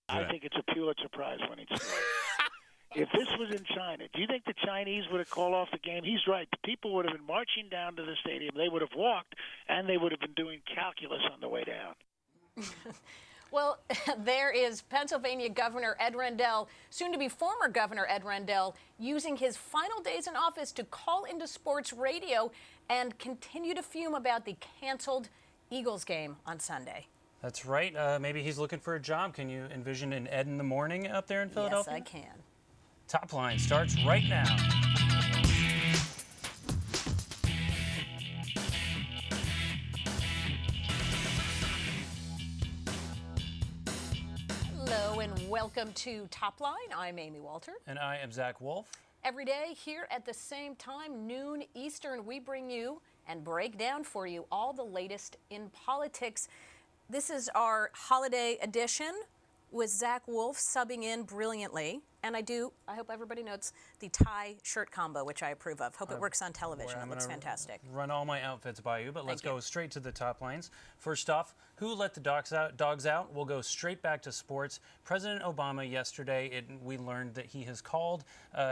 I think it's a Pulitzer Prize winning story. If this was in China, do you think the Chinese would have called off the game? He's right. The people would have been marching down to the stadium. They would have walked, and they would have been doing calculus on the way down. Well, there is Pennsylvania Governor Ed Rendell, soon to be former Governor Ed Rendell, using his final days in office to call into sports radio and continue to fume about the canceled Eagles game on Sunday. That's right. Maybe he's looking for a job. Can you envision an Ed in the morning up there in Philadelphia? Yes, I can. Top Line starts right now. Hello and welcome to Top Line. I'm Amy Walter. And I am Zach Wolf. Every day here at the same time, noon Eastern, we bring you and break down for you all the latest in politics. This is our holiday edition with Zach Wolf subbing in brilliantly. And I hope everybody notes the tie shirt combo, which I approve of. Hope it works on television. It looks fantastic. Run all my outfits by you, but let's go straight to the top lines. First off, who let the dogs out? We'll go straight back to sports. President Obama yesterday, we learned that he has called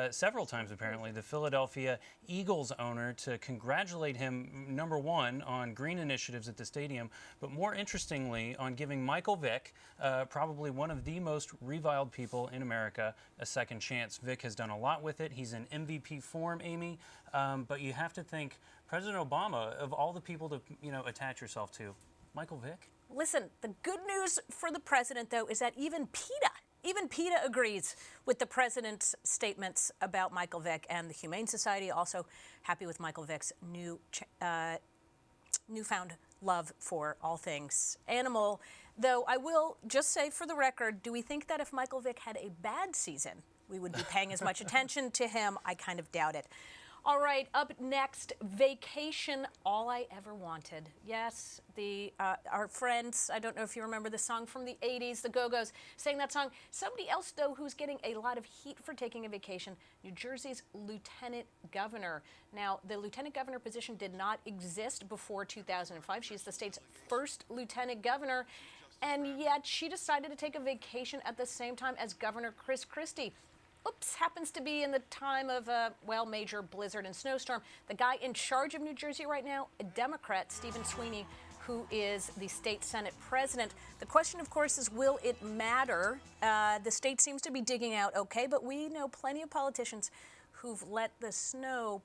several times apparently the Philadelphia Eagles owner to congratulate him, number one, on green initiatives at the stadium, but more interestingly, on giving Michael Vick, probably one of the most reviled people in America, a second chance. Vic has done a lot with it. He's in MVP form, Amy. But you have to think, President Obama, of all the people to attach yourself to, Michael Vick? Listen, the good news for the president, though, is that even PETA agrees with the president's statements about Michael Vick, and the Humane Society also happy with Michael Vick's newfound love for all things animal. Though I will just say for the record, do we think that if Michael Vick had a bad season, we would be paying as much attention to him? I kind of doubt it. All right, up next, Vacation, All I Ever Wanted. Yes, our friends, I don't know if you remember the song from the 80s, the Go-Go's, sang that song. Somebody else, though, who's getting a lot of heat for taking a vacation, New Jersey's lieutenant governor. Now, the lieutenant governor position did not exist before 2005. She's the state's first lieutenant governor, and yet she decided to take a vacation at the same time as Governor Chris Christie. Oops, happens to be in the time of a, major blizzard and snowstorm. The guy in charge of New Jersey right now, a Democrat, Stephen Sweeney, who is the state Senate president. The question, of course, is will it matter? The state seems to be digging out okay, but we know plenty of politicians who've let the snowplows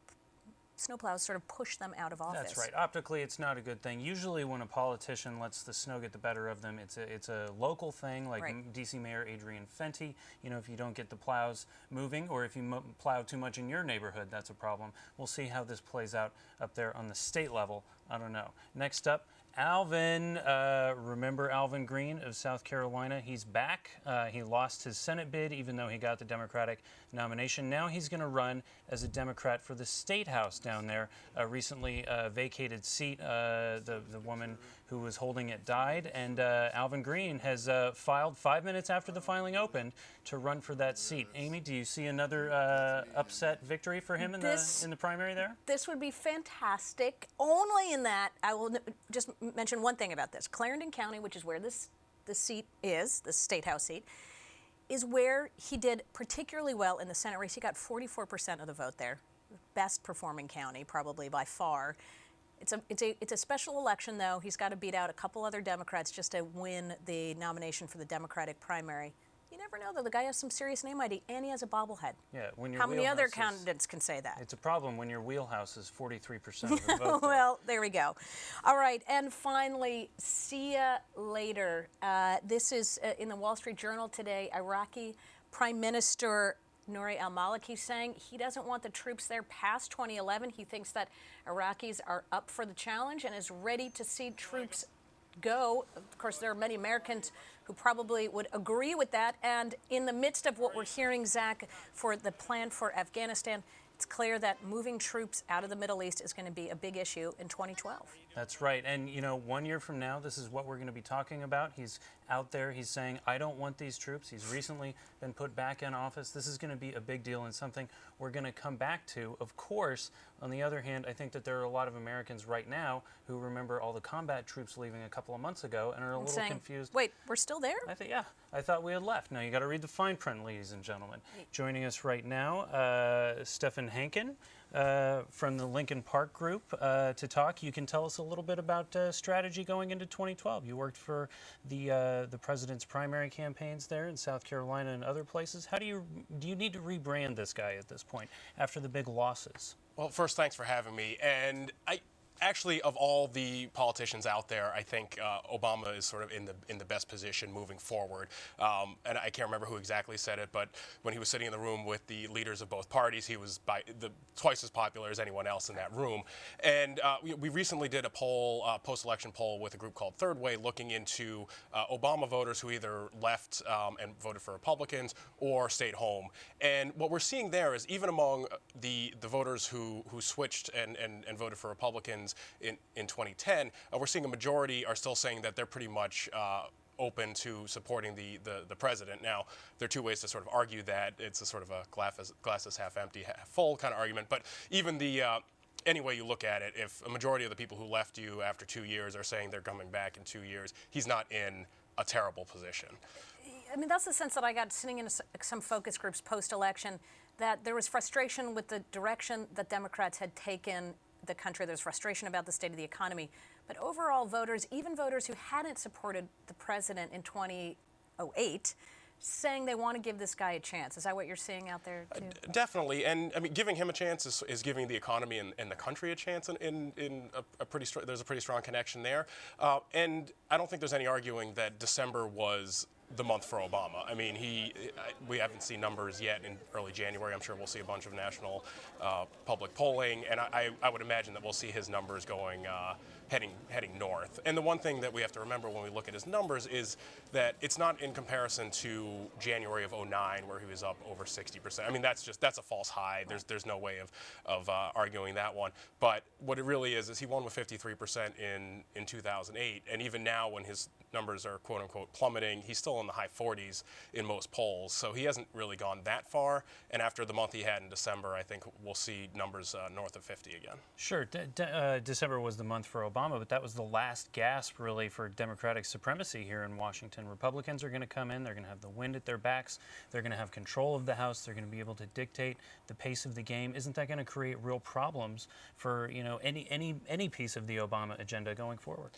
sort of push them out of office. That's right. Optically, it's not a good thing. Usually when a politician lets the snow get the better of them, it's a local thing, like D.C. Mayor Adrian Fenty. If you don't get the plows moving, or if you plow too much in your neighborhood, that's a problem. We'll see how this plays out up there on the state level. I don't know. Next up, Alvin. Remember Alvin Green of South Carolina? He's back. He lost his Senate bid, even though he got the Democratic nomination. Now he's going to run as a Democrat for the State House down there. Recently vacated seat. The woman who was holding it died, and Alvin Green has filed 5 minutes after the filing opened to run for that seat. Amy, do you see another upset victory for him in the primary there? This would be fantastic, only in that I will just mention one thing about this. Clarendon County, which is where the seat is, the State House seat, is where he did particularly well in the Senate race. He got 44% of the vote there. Best performing county, probably by far. It's a special election, though. He's got to beat out a couple other Democrats just to win the nomination for the Democratic primary. You never know, though. The guy has some serious name ID, and he has a bobblehead. Yeah, how many other candidates can say that? It's a problem when your wheelhouse is 43% of the vote. Well, there we go. All right, and finally, see ya later. This is in the Wall Street Journal today. Iraqi Prime Minister Nouri al-Maliki saying he doesn't want the troops there past 2011. He thinks that Iraqis are up for the challenge and is ready to see troops go. Of course, there are many Americans who probably would agree with that. And in the midst of what we're hearing, Zach, for the plan for Afghanistan, it's clear that moving troops out of the Middle East is going to be a big issue in 2012. That's right. And, 1 year from now, this is what we're going to be talking about. He's out there. He's saying, I don't want these troops. He's recently been put back in office. This is going to be a big deal and something we're going to come back to. Of course, on the other hand, I think that there are a lot of Americans right now who remember all the combat troops leaving a couple of months ago and are a little confused. Wait, we're still there? I thought we had left. No, you got to read the fine print, ladies and gentlemen. Joining us right now, Stefan Hankin from the Lincoln Park Group to talk. You can tell us a little bit about strategy going into 2012. You worked for the president's primary campaigns there in South Carolina and other places. How do you need to rebrand this guy at this point after the big losses? Well, first, thanks for having me. And actually, of all the politicians out there, I think Obama is sort of in the best position moving forward. And I can't remember who exactly said it, but when he was sitting in the room with the leaders of both parties, he was twice as popular as anyone else in that room. And we recently did a poll, post-election poll, with a group called Third Way, looking into Obama voters who either left and voted for Republicans or stayed home. And what we're seeing there is, even among the voters who switched and voted for Republicans in 2010, we're seeing a majority are still saying that they're pretty much open to supporting the president. Now, there are two ways to sort of argue that. It's a sort of a glass is half empty, half full kind of argument. But even any way you look at it, if a majority of the people who left you after 2 years are saying they're coming back in 2 years, he's not in a terrible position. I mean, that's the sense that I got sitting in some focus groups post-election, that there was frustration with the direction that Democrats had taken the country. There's frustration about the state of the economy. But overall, voters, even voters who hadn't supported the president in 2008, saying they want to give this guy a chance. Is that what you're seeing out there, too? Definitely. And, I mean, giving him a chance is giving the economy and the country a chance there's a pretty strong connection there. And I don't think there's any arguing that December was the month for Obama. I mean, we haven't seen numbers yet in early January. I'm sure we'll see a bunch of national public polling, and I would imagine that we'll see his numbers going heading north. And the one thing that we have to remember when we look at his numbers is that it's not in comparison to January of 2009, where he was up over 60%. I mean, that's a false high. There's no way of arguing that one. But what it really is he won with 53% in 2008, and even now, when his numbers are quote unquote plummeting, he's still in the high 40s in most polls. So he hasn't really gone that far. And after the month he had in December, I think we'll see numbers north of 50 again. Sure. December was the month for Obama, but that was the last gasp, really, for Democratic supremacy here in Washington. Republicans are going to come in. They're going to have the wind at their backs. They're going to have control of the House. They're going to be able to dictate the pace of the game. Isn't that going to create real problems for any piece of the Obama agenda going forward?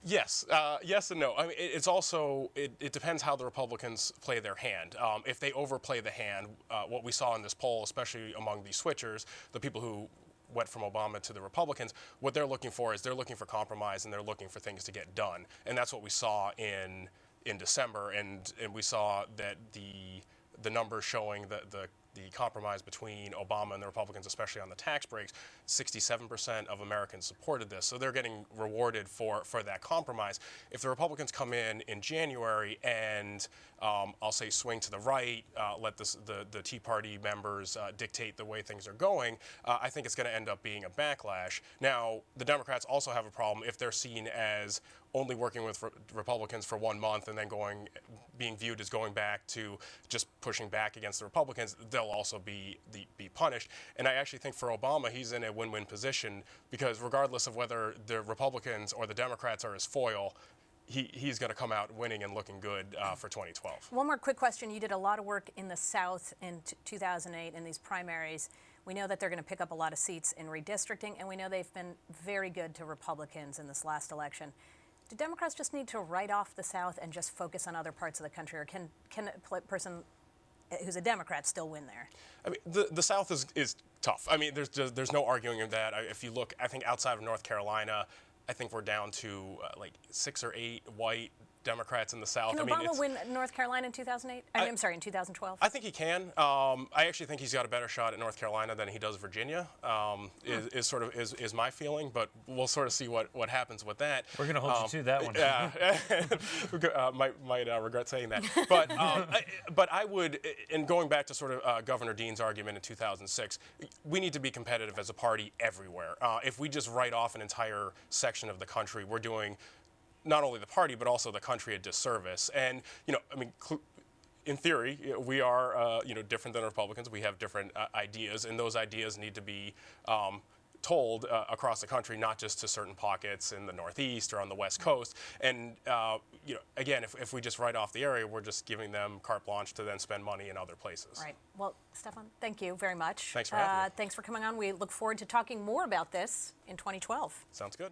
Yes, yes and no. I mean, it's also it depends how the Republicans play their hand. If they overplay the hand, what we saw in this poll, especially among the switchers, the people who went from Obama to the Republicans, what they're looking for is they're looking for compromise and they're looking for things to get done, and that's what we saw in December, and we saw that the numbers showing the compromise between Obama and the Republicans, especially on the tax breaks, 67% of Americans supported this. So they're getting rewarded for that compromise. If the Republicans come in January and I'll say swing to the right, let the Tea Party members dictate the way things are going, I think it's going to end up being a backlash. Now, the Democrats also have a problem if they're seen as only working with Republicans for 1 month and then being viewed as going back to just pushing back against the Republicans. They'll also be punished. And I actually think for Obama, he's in a win-win position, because regardless of whether the Republicans or the Democrats are his foil, he's going to come out winning and looking good for 2012. One more quick question. You did a lot of work in the South in 2008 in these primaries. We know that they're going to pick up a lot of seats in redistricting, and we know they've been very good to Republicans in this last election. Do Democrats just need to write off the South and just focus on other parts of the country, or can a person who's a Democrat still win there? I mean, the South is tough. I mean, there's no arguing of that. If you look, I think outside of North Carolina, I think we're down to like 6 or 8 white Democrats in the South. Can Obama win North Carolina in 2008? I'm sorry, in 2012? I think he can. I actually think he's got a better shot at North Carolina than he does Virginia, is my feeling, but we'll sort of see what happens with that. We're going to hold you to that one. Yeah, might regret saying that. But I would, and going back to sort of Governor Dean's argument in 2006, we need to be competitive as a party everywhere. If we just write off an entire section of the country, we're doing not only the party, but also the country a disservice. And, in theory, we are, different than Republicans. We have different ideas, and those ideas need to be told across the country, not just to certain pockets in the Northeast or on the West Coast. And, again, if we just write off the area, we're just giving them carte blanche to then spend money in other places. Right. Well, Stefan, thank you very much. Thanks for having me. Thanks for coming on. We look forward to talking more about this in 2012. Sounds good.